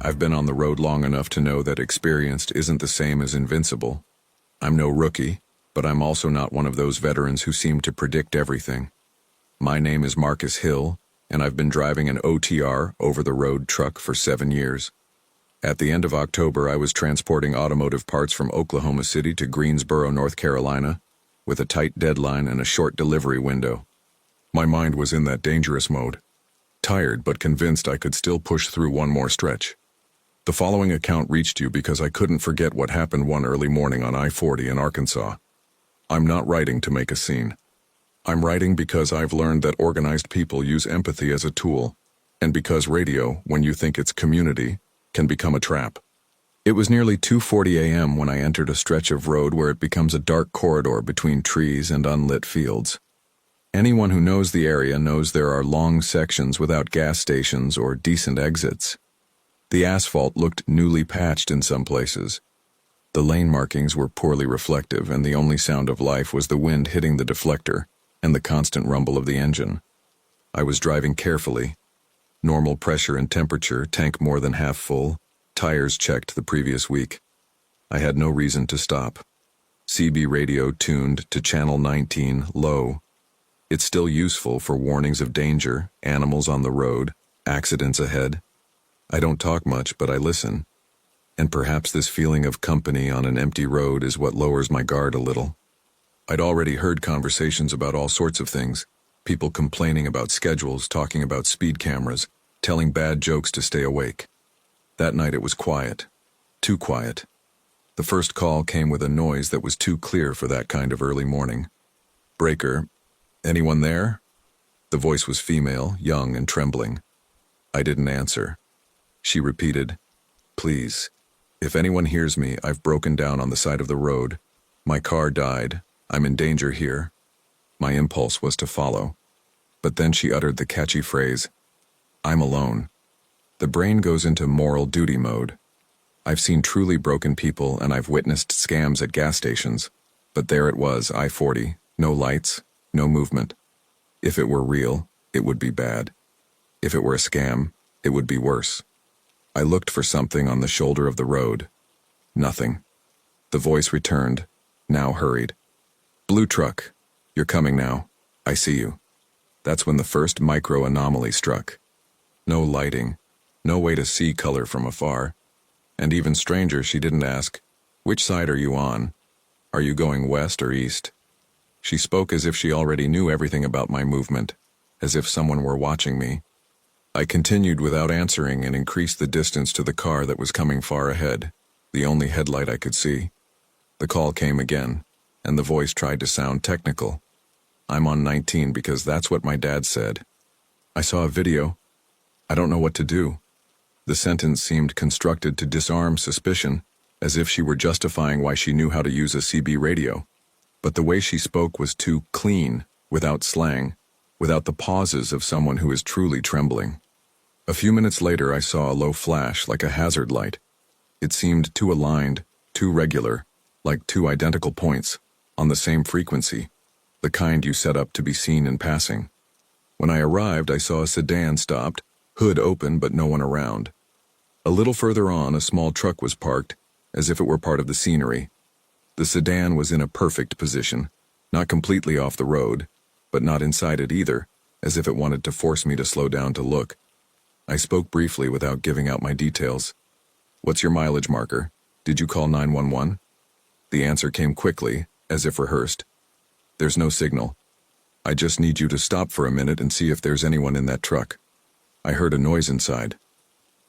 I've been on the road long enough to know that experienced isn't the same as invincible. I'm no rookie, but I'm also not one of those veterans who seem to predict everything. My name is Marcus Hill, and I've been driving an OTR over-the-road truck for 7 years. At the end of October, I was transporting automotive parts from Oklahoma City to Greensboro, North Carolina, with a tight deadline and a short delivery window. My mind was in that dangerous mode, tired but convinced I could still push through one more stretch. The following account reached you because I couldn't forget what happened one early morning on I-40 in Arkansas. I'm not writing to make a scene. I'm writing because I've learned that organized people use empathy as a tool, and because radio, when you think it's community, can become a trap. It was nearly 2:40 a.m. when I entered a stretch of road where it becomes a dark corridor between trees and unlit fields. Anyone who knows the area knows there are long sections without gas stations or decent exits. The asphalt looked newly patched in some places. The lane markings were poorly reflective, and the only sound of life was the wind hitting the deflector and the constant rumble of the engine. I was driving carefully. Normal pressure and temperature, tank more than half full, tires checked the previous week. I had no reason to stop. CB radio tuned to channel 19, low. It's still useful for warnings of danger, animals on the road, accidents ahead. I don't talk much, but I listen. And perhaps this feeling of company on an empty road is what lowers my guard a little. I'd already heard conversations about all sorts of things. People complaining about schedules, talking about speed cameras, telling bad jokes to stay awake. That night it was quiet. Too quiet. The first call came with a noise that was too clear for that kind of early morning. Breaker, anyone there? The voice was female, young and trembling. I didn't answer. She repeated, "Please, if anyone hears me, I've broken down on the side of the road. My car died. I'm in danger here." My impulse was to follow. But then she uttered the catchy phrase, "I'm alone." The brain goes into moral duty mode. I've seen truly broken people and I've witnessed scams at gas stations. But there it was, I-40, no lights, no movement. If it were real, it would be bad. If it were a scam, it would be worse. I looked for something on the shoulder of the road. Nothing. The voice returned, now hurried. "Blue truck, you're coming now. I see you." That's when the first micro-anomaly struck. No lighting, no way to see color from afar. And even stranger, she didn't ask, "Which side are you on? Are you going west or east?" She spoke as if she already knew everything about my movement, as if someone were watching me. I continued without answering and increased the distance to the car that was coming far ahead, the only headlight I could see. The call came again, and the voice tried to sound technical. "I'm on 19 because that's what my dad said. I saw a video. I don't know what to do." The sentence seemed constructed to disarm suspicion, as if she were justifying why she knew how to use a CB radio. But the way she spoke was too clean, without slang, without the pauses of someone who is truly trembling. A few minutes later, I saw a low flash like a hazard light. It seemed too aligned, too regular, like two identical points, on the same frequency, the kind you set up to be seen in passing. When I arrived, I saw a sedan stopped, hood open but no one around. A little further on, a small truck was parked, as if it were part of the scenery. The sedan was in a perfect position, not completely off the road, but not inside it either, as if it wanted to force me to slow down to look. I spoke briefly without giving out my details. "What's your mileage marker? Did you call 911? The answer came quickly, as if rehearsed. "There's no signal. I just need you to stop for a minute and see if there's anyone in that truck." I heard a noise inside.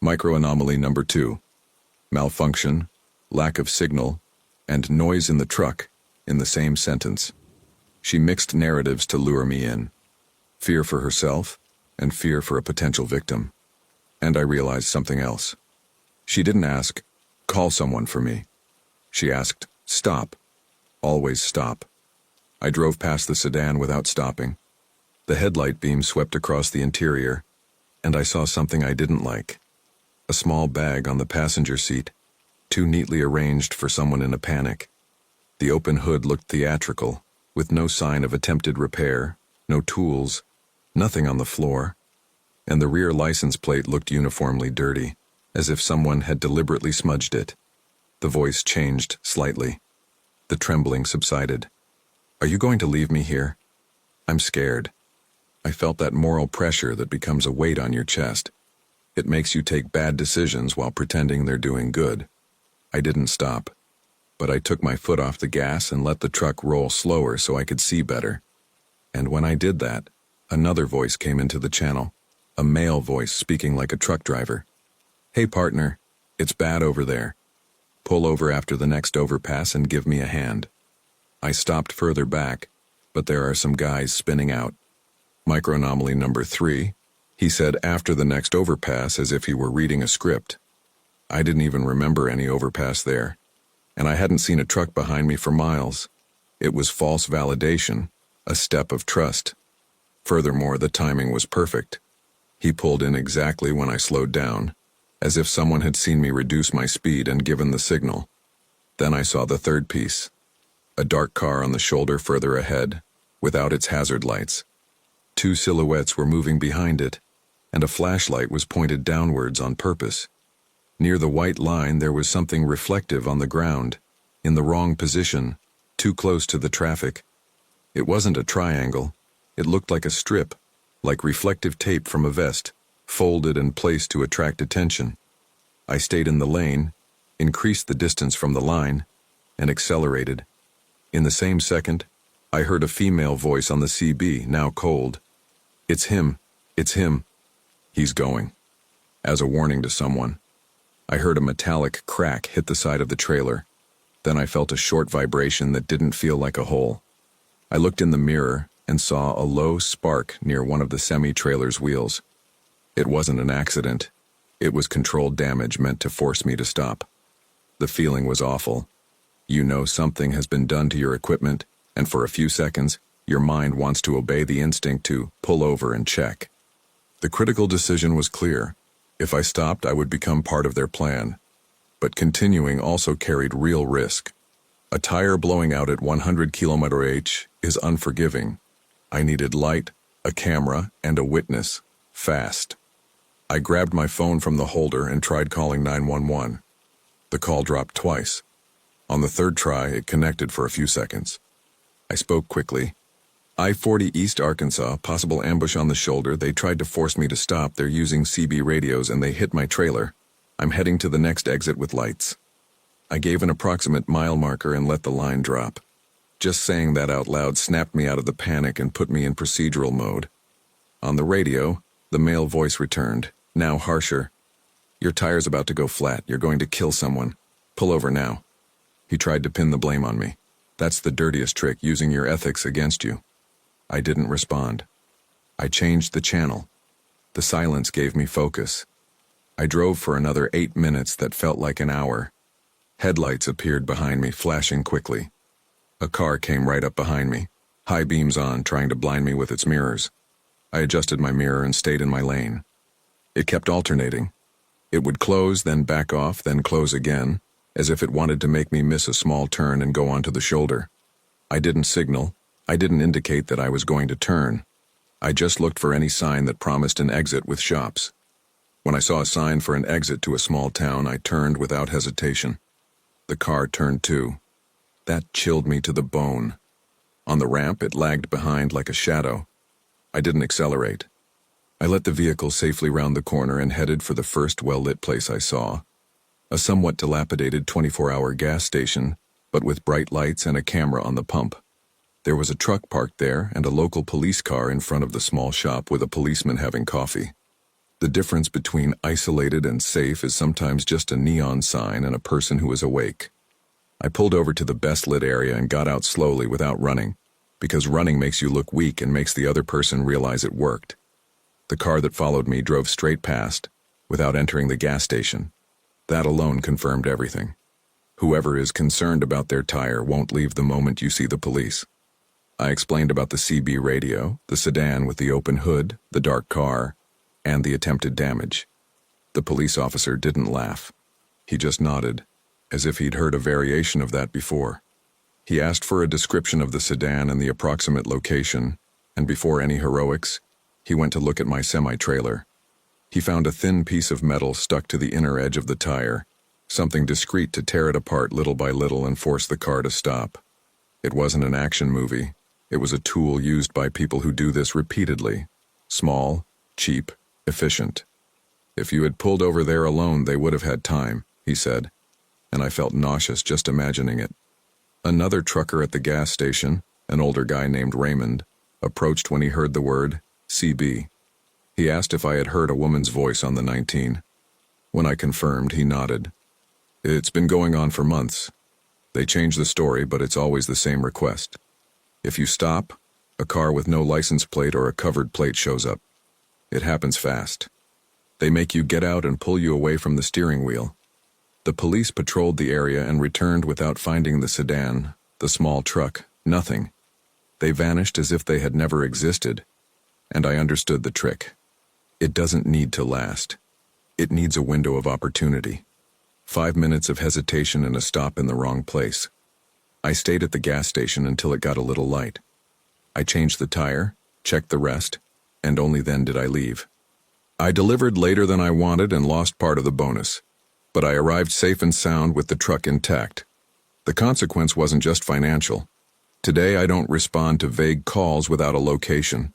Microanomaly number 2. Malfunction, lack of signal, and noise in the truck in the same sentence. She mixed narratives to lure me in. Fear for herself and fear for a potential victim. And I realized something else. She didn't ask, "Call someone for me." She asked, "Stop. Always stop." I drove past the sedan without stopping. The headlight beam swept across the interior, and I saw something I didn't like. A small bag on the passenger seat, too neatly arranged for someone in a panic. The open hood looked theatrical, with no sign of attempted repair, no tools, nothing on the floor, and the rear license plate looked uniformly dirty, as if someone had deliberately smudged it. The voice changed slightly. The trembling subsided. "Are you going to leave me here?" "I'm scared." I felt that moral pressure that becomes a weight on your chest. It makes you take bad decisions while pretending they're doing good. I didn't stop, but I took my foot off the gas and let the truck roll slower so I could see better. And when I did that, another voice came into the channel, a male voice speaking like a truck driver. "Hey partner, it's bad over there. Pull over after the next overpass and give me a hand." I stopped further back, but there are some guys spinning out. "Microanomaly number 3, he said after the next overpass as if he were reading a script. I didn't even remember any overpass there, and I hadn't seen a truck behind me for miles. It was false validation, a step of trust. Furthermore, the timing was perfect. He pulled in exactly when I slowed down, as if someone had seen me reduce my speed and given the signal. Then I saw the third piece. A dark car on the shoulder further ahead, without its hazard lights. 2 silhouettes were moving behind it, and a flashlight was pointed downwards on purpose. Near the white line there was something reflective on the ground, in the wrong position, too close to the traffic. It wasn't a triangle. It looked like a strip, like reflective tape from a vest, folded and placed to attract attention. I stayed in the lane, increased the distance from the line, and accelerated. In the same second, I heard a female voice on the CB, now cold. "It's him. It's him. He's going." As a warning to someone. I heard a metallic crack hit the side of the trailer. Then I felt a short vibration that didn't feel like a hole. I looked in the mirror and saw a low spark near one of the semi-trailer's wheels. It wasn't an accident. It was controlled damage meant to force me to stop. The feeling was awful. You know something has been done to your equipment, and for a few seconds, your mind wants to obey the instinct to pull over and check. The critical decision was clear. If I stopped, I would become part of their plan. But continuing also carried real risk. A tire blowing out at 100 km/h is unforgiving. I needed light, a camera, and a witness, fast. I grabbed my phone from the holder and tried calling 911. The call dropped twice. On the third try, it connected for a few seconds. I spoke quickly. I-40 East Arkansas, possible ambush on the shoulder. They tried to force me to stop. They're using CB radios and they hit my trailer. I'm heading to the next exit with lights. I gave an approximate mile marker and let the line drop. Just saying that out loud snapped me out of the panic and put me in procedural mode. On the radio, the male voice returned, now harsher. "Your tire's about to go flat. You're going to kill someone. Pull over now." He tried to pin the blame on me. That's the dirtiest trick, using your ethics against you. I didn't respond. I changed the channel. The silence gave me focus. I drove for another 8 minutes that felt like an hour. Headlights appeared behind me, flashing quickly. A car came right up behind me, high beams on, trying to blind me with its mirrors. I adjusted my mirror and stayed in my lane. It kept alternating. It would close, then back off, then close again, as if it wanted to make me miss a small turn and go onto the shoulder. I didn't signal. I didn't indicate that I was going to turn. I just looked for any sign that promised an exit with shops. When I saw a sign for an exit to a small town, I turned without hesitation. The car turned too. That chilled me to the bone. On the ramp, it lagged behind like a shadow. I didn't accelerate. I let the vehicle safely round the corner and headed for the first well-lit place I saw. A somewhat dilapidated 24-hour gas station, but with bright lights and a camera on the pump. There was a truck parked there and a local police car in front of the small shop with a policeman having coffee. The difference between isolated and safe is sometimes just a neon sign and a person who is awake. I pulled over to the best lit area and got out slowly without running, because running makes you look weak and makes the other person realize it worked. The car that followed me drove straight past, without entering the gas station. That alone confirmed everything. Whoever is concerned about their tire won't leave the moment you see the police. I explained about the CB radio, the sedan with the open hood, the dark car, and the attempted damage. The police officer didn't laugh. He just nodded, as if he'd heard a variation of that before. He asked for a description of the sedan and the approximate location, and before any heroics, he went to look at my semi-trailer. He found a thin piece of metal stuck to the inner edge of the tire, something discreet to tear it apart little by little and force the car to stop. It wasn't an action movie. It was a tool used by people who do this repeatedly. Small, cheap, efficient. If you had pulled over there alone, they would have had time, he said, and I felt nauseous just imagining it. Another trucker at the gas station, an older guy named Raymond, approached when he heard the word CB. He asked if I had heard a woman's voice on the 19. When I confirmed, he nodded. It's been going on for months. They change the story, but it's always the same request. If you stop, a car with no license plate or a covered plate shows up. It happens fast. They make you get out and pull you away from the steering wheel. The police patrolled the area and returned without finding the sedan, the small truck, nothing. They vanished as if they had never existed, and I understood the trick. It doesn't need to last. It needs a window of opportunity. 5 minutes of hesitation and a stop in the wrong place. I stayed at the gas station until it got a little light. I changed the tire, checked the rest, and only then did I leave. I delivered later than I wanted and lost part of the bonus, but I arrived safe and sound with the truck intact. The consequence wasn't just financial. Today I don't respond to vague calls without a location.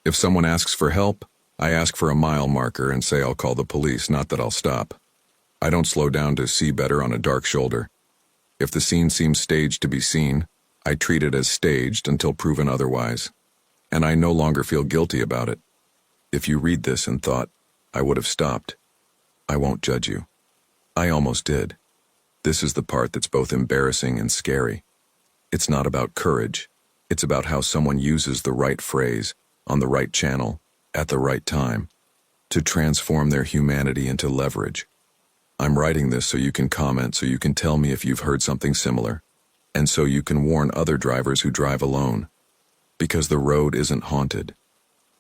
If someone asks for help, I ask for a mile marker and say I'll call the police, not that I'll stop. I don't slow down to see better on a dark shoulder. If the scene seems staged to be seen, I treat it as staged until proven otherwise. And I no longer feel guilty about it. If you read this and thought, I would have stopped, I won't judge you. I almost did. This is the part that's both embarrassing and scary. It's not about courage. It's about how someone uses the right phrase, on the right channel, at the right time, to transform their humanity into leverage. I'm writing this so you can comment, so you can tell me if you've heard something similar, and so you can warn other drivers who drive alone. Because the road isn't haunted.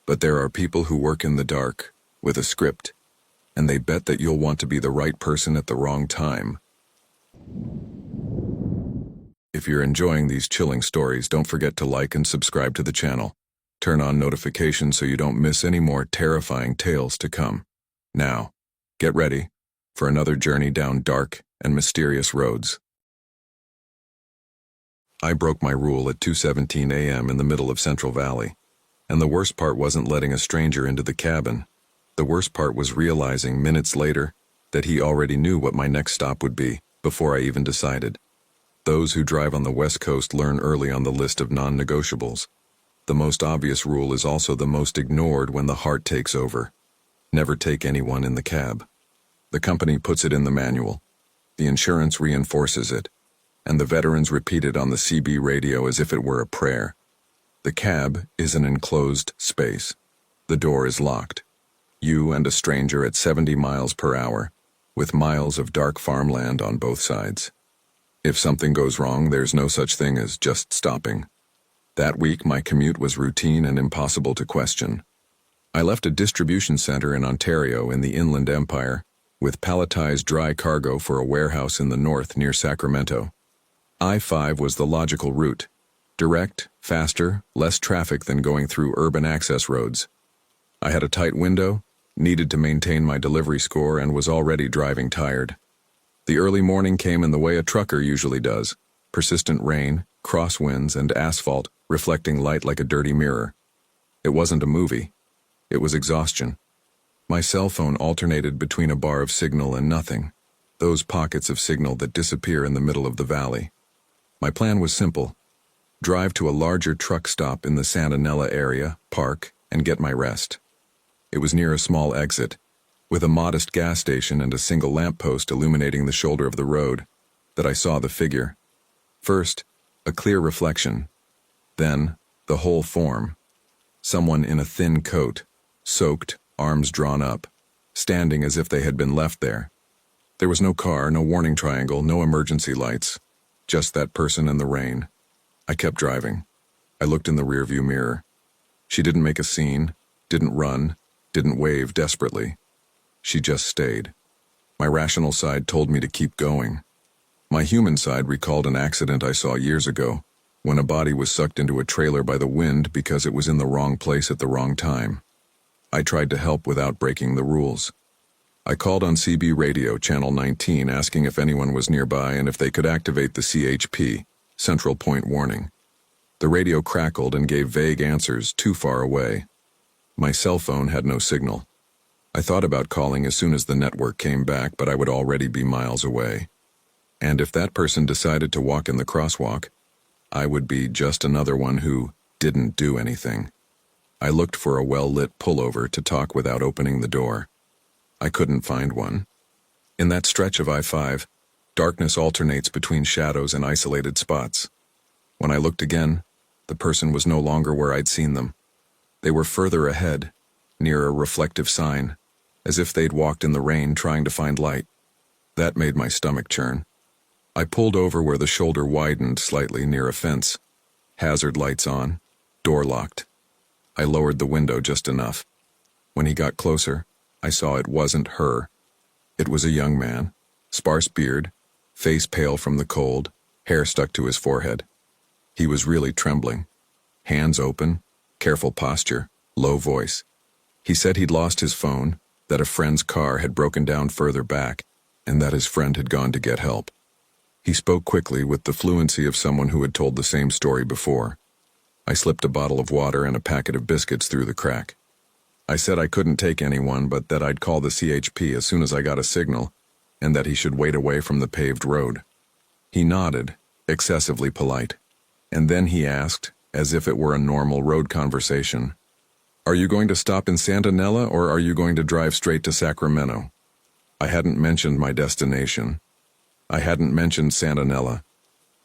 But there are people who work in the dark, with a script, and they bet that you'll want to be the right person at the wrong time. If you're enjoying these chilling stories, don't forget to like and subscribe to the channel. Turn on notifications so you don't miss any more terrifying tales to come. Now, get ready for another journey down dark and mysterious roads. I broke my rule at 2:17 a.m. in the middle of Central Valley. And the worst part wasn't letting a stranger into the cabin. The worst part was realizing minutes later that he already knew what my next stop would be before I even decided. Those who drive on the West Coast learn early on the list of non-negotiables. The most obvious rule is also the most ignored when the heart takes over. Never take anyone in the cab. The company puts it in the manual. The insurance reinforces it. And the veterans repeat it on the CB radio as if it were a prayer. The cab is an enclosed space. The door is locked. You and a stranger at 70 miles per hour, with miles of dark farmland on both sides. If something goes wrong, there's no such thing as just stopping. That week, my commute was routine and impossible to question. I left a distribution center in Ontario in the Inland Empire, with palletized dry cargo for a warehouse in the north near Sacramento. I-5 was the logical route. Direct, faster, less traffic than going through urban access roads. I had a tight window, needed to maintain my delivery score, and was already driving tired. The early morning came in the way a trucker usually does. Persistent rain, crosswinds, and asphalt reflecting light like a dirty mirror. It wasn't a movie. It was exhaustion. My cell phone alternated between a bar of signal and nothing. Those pockets of signal that disappear in the middle of the valley. My plan was simple. Drive to a larger truck stop in the Santanella area, park, and get my rest. It was near a small exit, with a modest gas station and a single lamppost illuminating the shoulder of the road, that I saw the figure. First, a clear reflection. Then, the whole form. Someone in a thin coat, soaked, arms drawn up, standing as if they had been left there. There was no car, no warning triangle, no emergency lights. Just that person in the rain. I kept driving. I looked in the rearview mirror. She didn't make a scene, didn't run, didn't wave desperately. She just stayed. My rational side told me to keep going. My human side recalled an accident I saw years ago, when a body was sucked into a trailer by the wind because it was in the wrong place at the wrong time. I tried to help without breaking the rules. I called on CB radio channel 19 asking if anyone was nearby and if they could activate the CHP, Central Point Warning. The radio crackled and gave vague answers too far away. My cell phone had no signal. I thought about calling as soon as the network came back, but I would already be miles away. And if that person decided to walk in the crosswalk, I would be just another one who didn't do anything. I looked for a well-lit pullover to talk without opening the door. I couldn't find one. In that stretch of I-5, darkness alternates between shadows and isolated spots. When I looked again, the person was no longer where I'd seen them. They were further ahead, near a reflective sign, as if they'd walked in the rain trying to find light. That made my stomach churn. I pulled over where the shoulder widened slightly near a fence. Hazard lights on, door locked. I lowered the window just enough. When he got closer, I saw it wasn't her. It was a young man, sparse beard, face pale from the cold, hair stuck to his forehead. He was really trembling. Hands open, careful posture, low voice. He said he'd lost his phone, that a friend's car had broken down further back, and that his friend had gone to get help. He spoke quickly with the fluency of someone who had told the same story before. I slipped a bottle of water and a packet of biscuits through the crack. I said I couldn't take anyone, but that I'd call the CHP as soon as I got a signal, and that he should wait away from the paved road. He nodded, excessively polite, and then he asked, as if it were a normal road conversation, "Are you going to stop in Santanella or are you going to drive straight to Sacramento?" I hadn't mentioned my destination. I hadn't mentioned Santanella,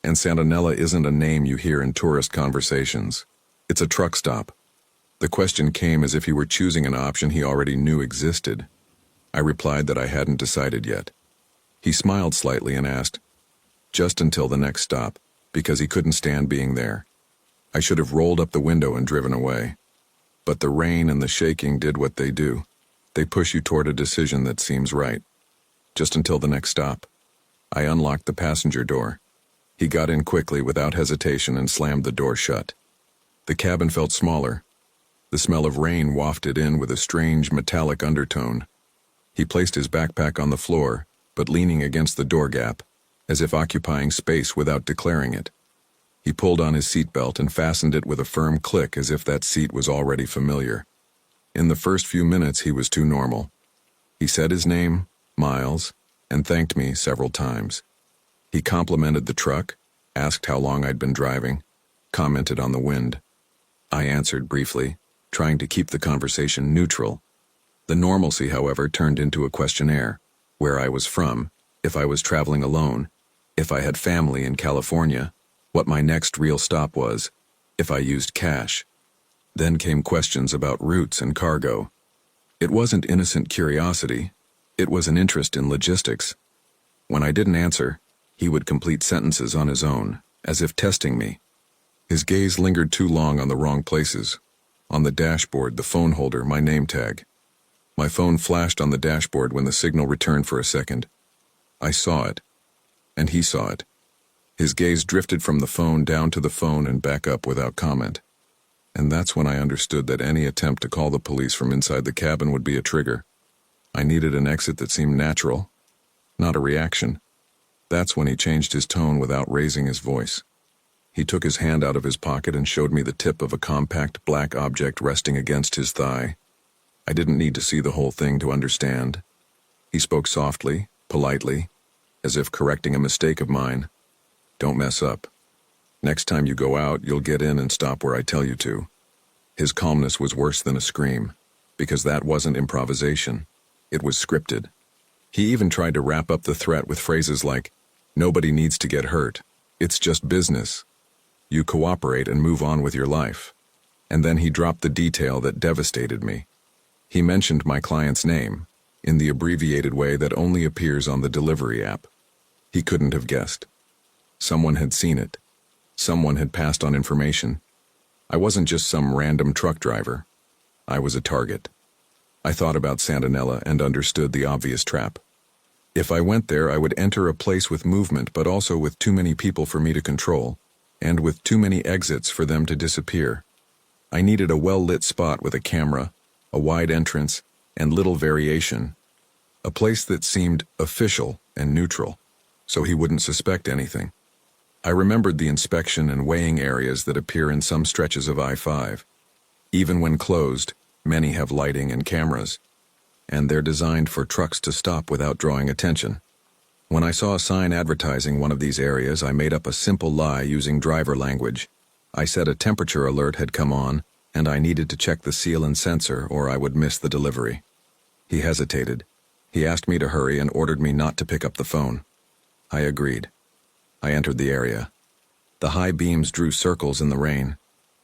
and Santanella isn't a name you hear in tourist conversations. It's a truck stop. The question came as if he were choosing an option he already knew existed. I replied that I hadn't decided yet. He smiled slightly and asked, "Just until the next stop," because he couldn't stand being there. I should have rolled up the window and driven away. But the rain and the shaking did what they do. They push you toward a decision that seems right. Just until the next stop. I unlocked the passenger door. He got in quickly without hesitation and slammed the door shut. The cabin felt smaller. The smell of rain wafted in with a strange metallic undertone. He placed his backpack on the floor, but leaning against the door gap, as if occupying space without declaring it. He pulled on his seatbelt and fastened it with a firm click as if that seat was already familiar. In the first few minutes he was too normal. He said his name, Miles, and thanked me several times. He complimented the truck, asked how long I'd been driving, commented on the wind. I answered briefly, trying to keep the conversation neutral. The normalcy, however, turned into a questionnaire: where I was from, if I was traveling alone, if I had family in California, what my next real stop was, if I used cash. Then came questions about routes and cargo. It wasn't innocent curiosity. It was an interest in logistics. When I didn't answer, he would complete sentences on his own, as if testing me. His gaze lingered too long on the wrong places. On the dashboard, the phone holder, my name tag. My phone flashed on the dashboard when the signal returned for a second. I saw it, and he saw it. His gaze drifted from the phone down to the phone and back up without comment. And that's when I understood that any attempt to call the police from inside the cabin would be a trigger. I needed an exit that seemed natural, not a reaction. That's when he changed his tone without raising his voice. He took his hand out of his pocket and showed me the tip of a compact black object resting against his thigh. I didn't need to see the whole thing to understand. He spoke softly, politely, as if correcting a mistake of mine. "Don't mess up. Next time you go out, you'll get in and stop where I tell you to." His calmness was worse than a scream, because that wasn't improvisation. It was scripted. He even tried to wrap up the threat with phrases like, "Nobody needs to get hurt. It's just business. You cooperate and move on with your life." And then he dropped the detail that devastated me. He mentioned my client's name, in the abbreviated way that only appears on the delivery app. He couldn't have guessed. Someone had seen it. Someone had passed on information. I wasn't just some random truck driver. I was a target. I thought about Santanella and understood the obvious trap. If I went there, I would enter a place with movement, but also with too many people for me to control, and with too many exits for them to disappear. I needed a well-lit spot with a camera, a wide entrance, and little variation. A place that seemed official and neutral, so he wouldn't suspect anything. I remembered the inspection and weighing areas that appear in some stretches of I-5. Even when closed, many have lighting and cameras, and they're designed for trucks to stop without drawing attention. When I saw a sign advertising one of these areas, I made up a simple lie using driver language. I said a temperature alert had come on, and I needed to check the seal and sensor or I would miss the delivery. He hesitated. He asked me to hurry and ordered me not to pick up the phone. I agreed. I entered the area. The high beams drew circles in the rain.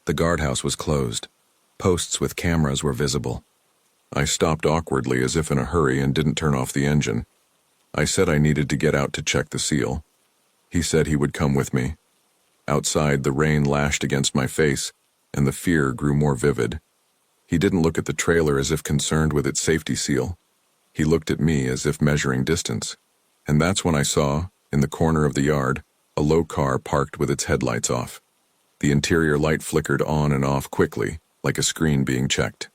The guardhouse was closed. Posts with cameras were visible. I stopped awkwardly as if in a hurry and didn't turn off the engine. I said I needed to get out to check the seal. He said he would come with me. Outside, the rain lashed against my face, and the fear grew more vivid. He didn't look at the trailer as if concerned with its safety seal. He looked at me as if measuring distance. And that's when I saw, in the corner of the yard, a low car parked with its headlights off. The interior light flickered on and off quickly, like a screen being checked.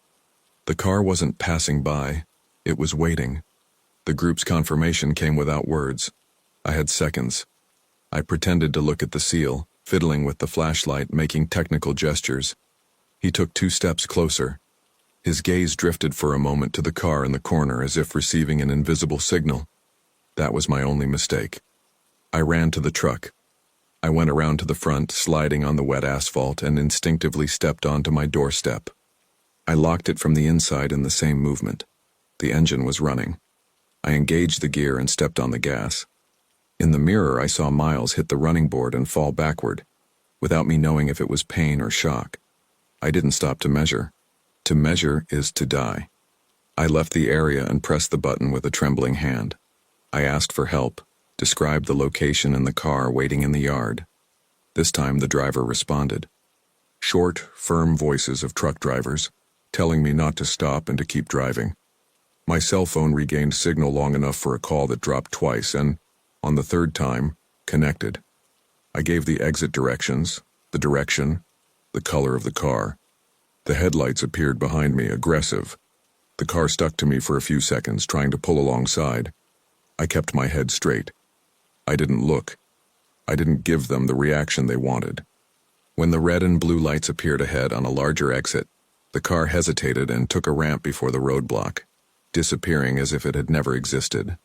The car wasn't passing by, it was waiting. The group's confirmation came without words. I had seconds. I pretended to look at the seal, fiddling with the flashlight, making technical gestures. He took 2 steps closer. His gaze drifted for a moment to the car in the corner as if receiving an invisible signal. That was my only mistake. I ran to the truck. I went around to the front, sliding on the wet asphalt, and instinctively stepped onto my doorstep. I locked it from the inside in the same movement. The engine was running. I engaged the gear and stepped on the gas. In the mirror, I saw Miles hit the running board and fall backward, without me knowing if it was pain or shock. I didn't stop to measure. To measure is to die. I left the area and pressed the button with a trembling hand. I asked for help, described the location and the car waiting in the yard. This time the driver responded. Short, firm voices of truck drivers, telling me not to stop and to keep driving. My cell phone regained signal long enough for a call that dropped twice and, on the 3rd time, connected. I gave the exit directions, the direction, the color of the car. The headlights appeared behind me, aggressive. The car stuck to me for a few seconds, trying to pull alongside. I kept my head straight. I didn't look. I didn't give them the reaction they wanted. When the red and blue lights appeared ahead on a larger exit, the car hesitated and took a ramp before the roadblock, disappearing as if it had never existed.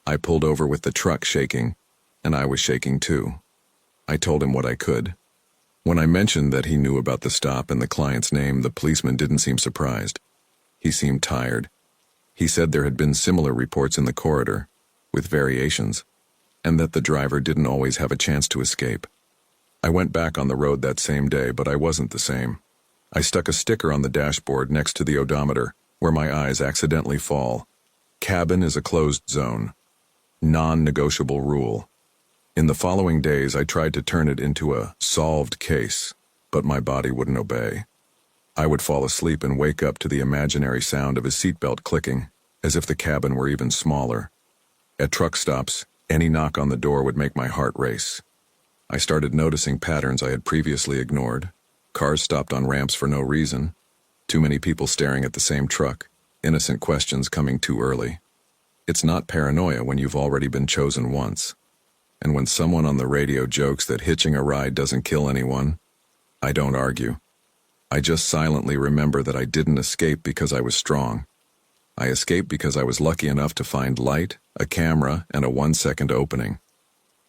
I pulled over with the truck shaking, and I was shaking too. I told him what I could. When I mentioned that he knew about the stop and the client's name, the policeman didn't seem surprised. He seemed tired. He said there had been similar reports in the corridor, with variations, and that the driver didn't always have a chance to escape. I went back on the road that same day, but I wasn't the same. I stuck a sticker on the dashboard next to the odometer, where my eyes accidentally fall. Cabin is a closed zone. Non-negotiable rule. In the following days, I tried to turn it into a solved case, but my body wouldn't obey. I would fall asleep and wake up to the imaginary sound of his seatbelt clicking, as if the cabin were even smaller. At truck stops, any knock on the door would make my heart race. I started noticing patterns I had previously ignored. Cars stopped on ramps for no reason. Too many people staring at the same truck. Innocent questions coming too early. It's not paranoia when you've already been chosen once. And when someone on the radio jokes that hitching a ride doesn't kill anyone, I don't argue. I just silently remember that I didn't escape because I was strong. I escaped because I was lucky enough to find light, a camera, and a 1-second opening.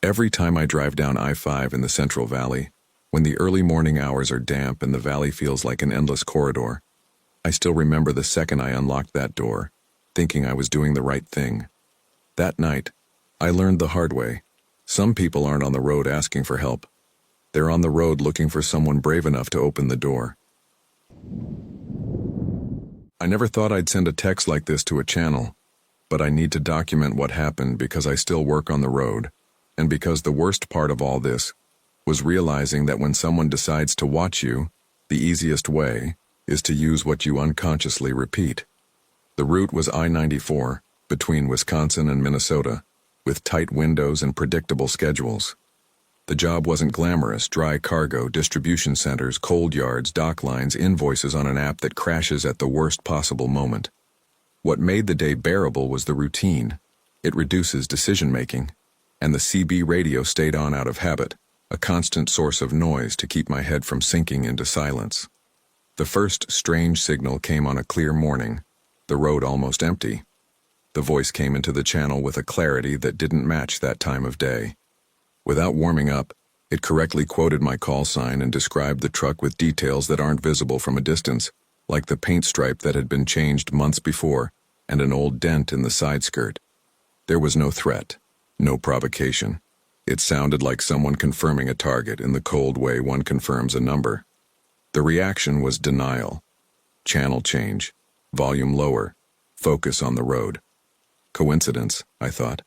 Every time I drive down I-5 in the Central Valley, when the early morning hours are damp and the valley feels like an endless corridor, I still remember the second I unlocked that door, thinking I was doing the right thing. That night, I learned the hard way. Some people aren't on the road asking for help. They're on the road looking for someone brave enough to open the door. I never thought I'd send a text like this to a channel, but I need to document what happened because I still work on the road, and because the worst part of all this was realizing that when someone decides to watch you, the easiest way is to use what you unconsciously repeat. The route was I-94, between Wisconsin and Minnesota, with tight windows and predictable schedules. The job wasn't glamorous: dry cargo, distribution centers, cold yards, dock lines, invoices on an app that crashes at the worst possible moment. What made the day bearable was the routine. It reduces decision-making. And the CB radio stayed on out of habit, a constant source of noise to keep my head from sinking into silence. The first strange signal came on a clear morning, the road almost empty. The voice came into the channel with a clarity that didn't match that time of day. Without warming up, it correctly quoted my call sign and described the truck with details that aren't visible from a distance, like the paint stripe that had been changed months before and an old dent in the side skirt. There was no threat, no provocation. It sounded like someone confirming a target in the cold way one confirms a number. The reaction was denial. Channel change, volume lower, focus on the road. Coincidence, I thought.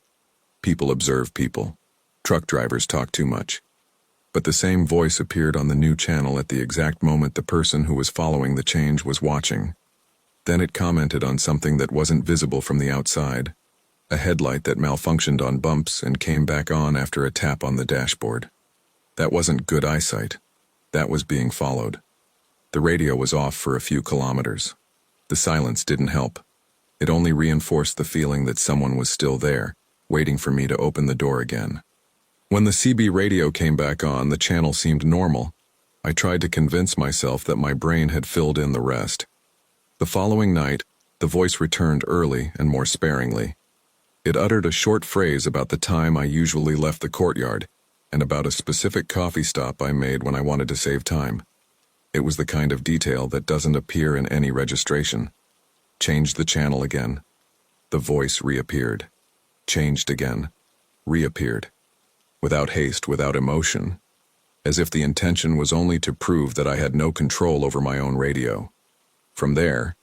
People observe people. Truck drivers talk too much. But the same voice appeared on the new channel at the exact moment the person who was following the change was watching. Then it commented on something that wasn't visible from the outside, a headlight that malfunctioned on bumps and came back on after a tap on the dashboard. That wasn't good eyesight. That was being followed. The radio was off for a few kilometers. The silence didn't help. It only reinforced the feeling that someone was still there, waiting for me to open the door again. When the CB radio came back on, the channel seemed normal. I tried to convince myself that my brain had filled in the rest. The following night, the voice returned early and more sparingly. It uttered a short phrase about the time I usually left the courtyard and about a specific coffee stop I made when I wanted to save time. It was the kind of detail that doesn't appear in any registration. Changed the channel again. The voice reappeared. Changed again. Reappeared. Without haste, without emotion, as if the intention was only to prove that I had no control over my own radio. From there,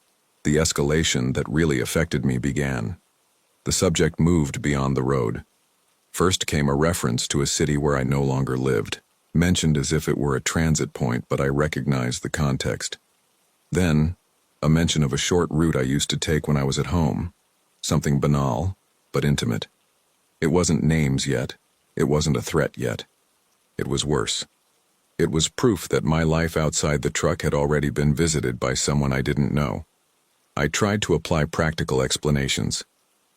the escalation that really affected me began. The subject moved beyond the road. First came a reference to a city where I no longer lived, mentioned as if it were a transit point, but I recognized the context. Then, a mention of a short route I used to take when I was at home. Something banal, but intimate. It wasn't names yet. It wasn't a threat yet. It was worse. It was proof that my life outside the truck had already been visited by someone I didn't know. I tried to apply practical explanations.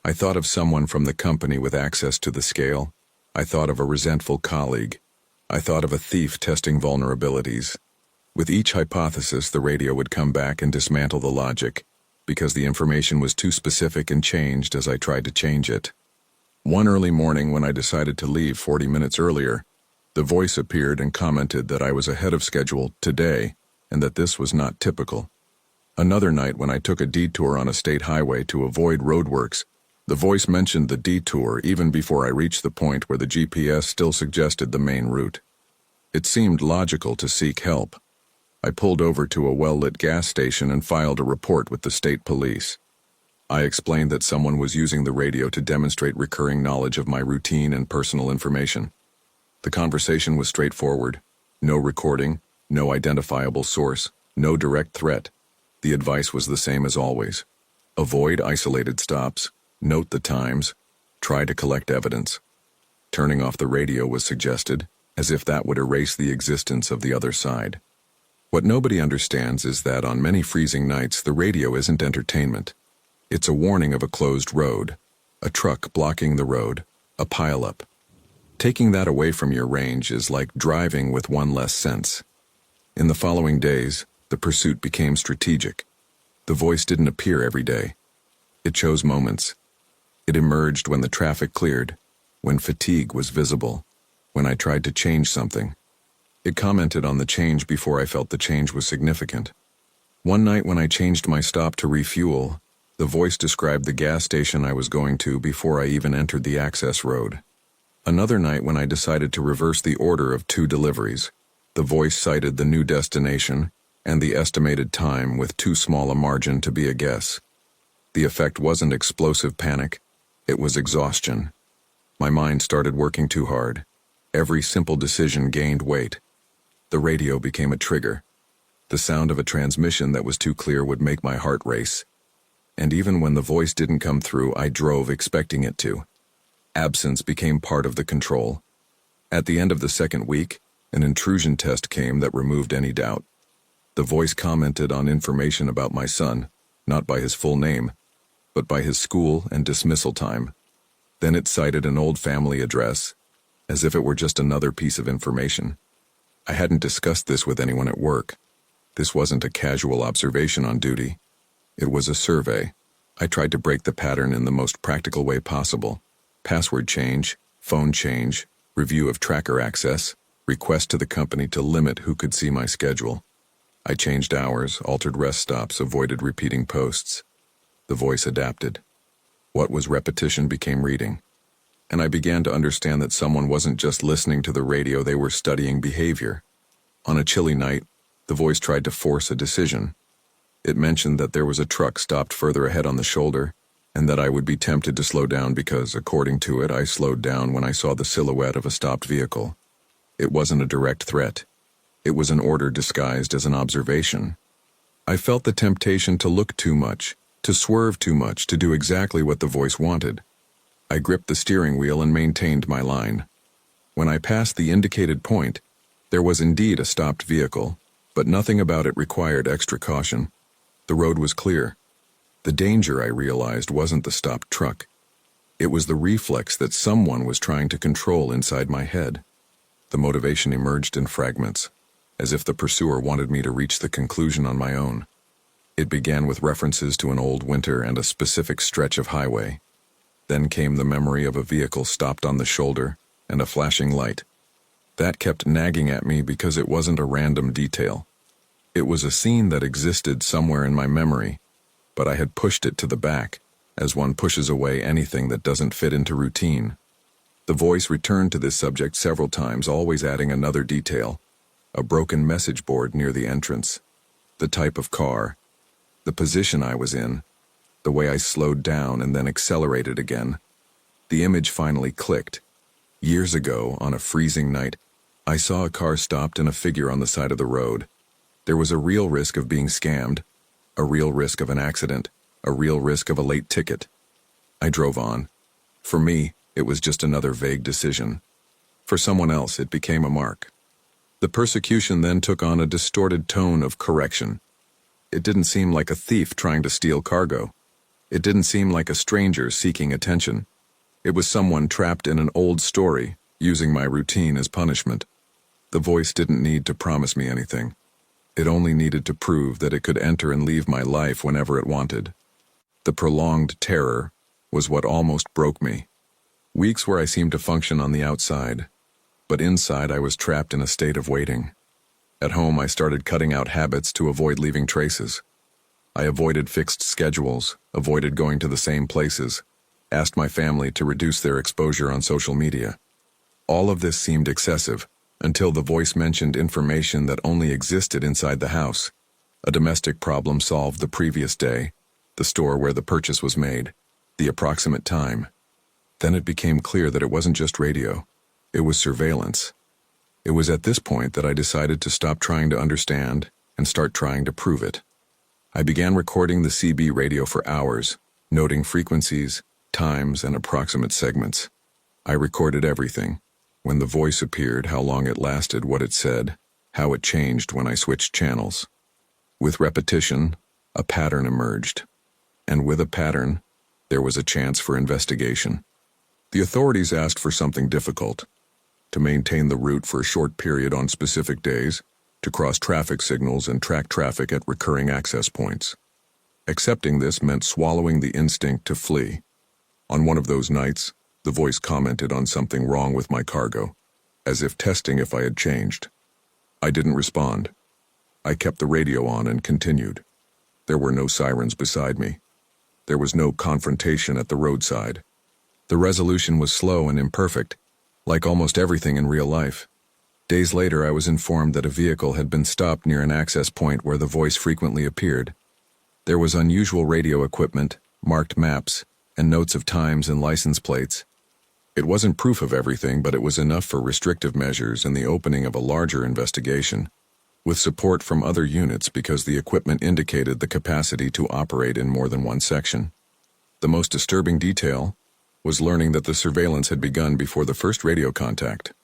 I thought of someone from the company with access to the scale. I thought of a resentful colleague. I thought of a thief testing vulnerabilities. With each hypothesis, the radio would come back and dismantle the logic, because the information was too specific and changed as I tried to change it. One early morning when I decided to leave 40 minutes earlier, the voice appeared and commented that I was ahead of schedule today and that this was not typical. Another night when I took a detour on a state highway to avoid roadworks, the voice mentioned the detour even before I reached the point where the GPS still suggested the main route. It seemed logical to seek help. I pulled over to a well-lit gas station and filed a report with the state police. I explained that someone was using the radio to demonstrate recurring knowledge of my routine and personal information. The conversation was straightforward. No recording, no identifiable source, no direct threat. The advice was the same as always. Avoid isolated stops, note the times, try to collect evidence. Turning off the radio was suggested, as if that would erase the existence of the other side. What nobody understands is that on many freezing nights, the radio isn't entertainment. It's a warning of a closed road, a truck blocking the road, a pileup. Taking that away from your range is like driving with one less sense. In the following days, the pursuit became strategic. The voice didn't appear every day. It chose moments. It emerged when the traffic cleared, when fatigue was visible, when I tried to change something. It commented on the change before I felt the change was significant. One night when I changed my stop to refuel, the voice described the gas station I was going to before I even entered the access road. Another night when I decided to reverse the order of 2 deliveries, the voice cited the new destination and the estimated time with too small a margin to be a guess. The effect wasn't explosive panic, it was exhaustion. My mind started working too hard. Every simple decision gained weight. The radio became a trigger. The sound of a transmission that was too clear would make my heart race. And even when the voice didn't come through, I drove expecting it to. Absence became part of the control. At the end of the second week, an intrusion test came that removed any doubt. The voice commented on information about my son, not by his full name, but by his school and dismissal time. Then it cited an old family address, as if it were just another piece of information. I hadn't discussed this with anyone at work. This wasn't a casual observation on duty. It was a survey. I tried to break the pattern in the most practical way possible. Password change, phone change, review of tracker access, request to the company to limit who could see my schedule. I changed hours, altered rest stops, avoided repeating posts. The voice adapted. What was repetition became reading. And I began to understand that someone wasn't just listening to the radio, they were studying behavior. On a chilly night, the voice tried to force a decision. It mentioned that there was a truck stopped further ahead on the shoulder, and that I would be tempted to slow down because, according to it, I slowed down when I saw the silhouette of a stopped vehicle. It wasn't a direct threat. It was an order disguised as an observation. I felt the temptation to look too much, to swerve too much, to do exactly what the voice wanted. I gripped the steering wheel and maintained my line. When I passed the indicated point, there was indeed a stopped vehicle, but nothing about it required extra caution. The road was clear. The danger, I realized, wasn't the stopped truck. It was the reflex that someone was trying to control inside my head. The motivation emerged in fragments, as if the pursuer wanted me to reach the conclusion on my own. It began with references to an old winter and a specific stretch of highway. Then came the memory of a vehicle stopped on the shoulder and a flashing light. That kept nagging at me because it wasn't a random detail. It was a scene that existed somewhere in my memory, but I had pushed it to the back, as one pushes away anything that doesn't fit into routine. The voice returned to this subject several times, always adding another detail: a broken message board near the entrance, the type of car, the position I was in, the way I slowed down and then accelerated again. The image finally clicked. Years ago, on a freezing night, I saw a car stopped and a figure on the side of the road. There was a real risk of being scammed, a real risk of an accident, a real risk of a late ticket. I drove on. For me, it was just another vague decision. For someone else, it became a mark. The persecution then took on a distorted tone of correction. It didn't seem like a thief trying to steal cargo. It didn't seem like a stranger seeking attention. It was someone trapped in an old story, using my routine as punishment. The voice didn't need to promise me anything. It only needed to prove that it could enter and leave my life whenever it wanted. The prolonged terror was what almost broke me. Weeks where I seemed to function on the outside, but inside I was trapped in a state of waiting. At home, I started cutting out habits to avoid leaving traces. I avoided fixed schedules, avoided going to the same places, asked my family to reduce their exposure on social media. All of this seemed excessive, until the voice mentioned information that only existed inside the house. A domestic problem solved the previous day, the store where the purchase was made, the approximate time. Then it became clear that it wasn't just radio. It was surveillance. It was at this point that I decided to stop trying to understand and start trying to prove it. I began recording the CB radio for hours, noting frequencies, times, and approximate segments. I recorded everything. When the voice appeared, how long it lasted, what it said, how it changed when I switched channels. With repetition, a pattern emerged. And with a pattern, there was a chance for investigation. The authorities asked for something difficult: to maintain the route for a short period on specific days, to cross traffic signals and track traffic at recurring access points. Accepting this meant swallowing the instinct to flee. On one of those nights, the voice commented on something wrong with my cargo, as if testing if I had changed. I didn't respond. I kept the radio on and continued. There were no sirens beside me. There was no confrontation at the roadside. The resolution was slow and imperfect, like almost everything in real life. Days later, I was informed that a vehicle had been stopped near an access point where the voice frequently appeared. There was unusual radio equipment, marked maps, and notes of times and license plates. It wasn't proof of everything, but it was enough for restrictive measures and the opening of a larger investigation, with support from other units because the equipment indicated the capacity to operate in more than one section. The most disturbing detail was learning that the surveillance had begun before the first radio contact.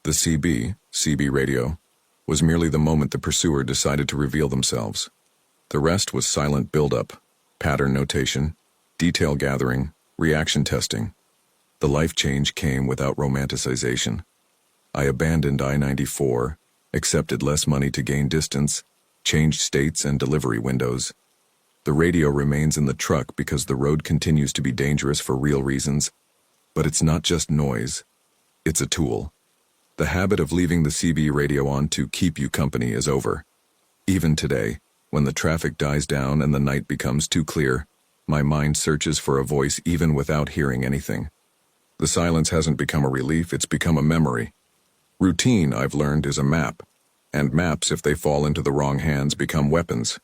The CB radio, was merely the moment the pursuer decided to reveal themselves. The rest was silent build-up, pattern notation, detail gathering, reaction testing. The life change came without romanticization. I abandoned I-94, accepted less money to gain distance, changed states and delivery windows. The radio remains in the truck because the road continues to be dangerous for real reasons. But it's not just noise. It's a tool. The habit of leaving the CB radio on to keep you company is over. Even today, when the traffic dies down and the night becomes too clear, my mind searches for a voice even without hearing anything. The silence hasn't become a relief, it's become a memory. Routine, I've learned, is a map. And maps, if they fall into the wrong hands, become weapons.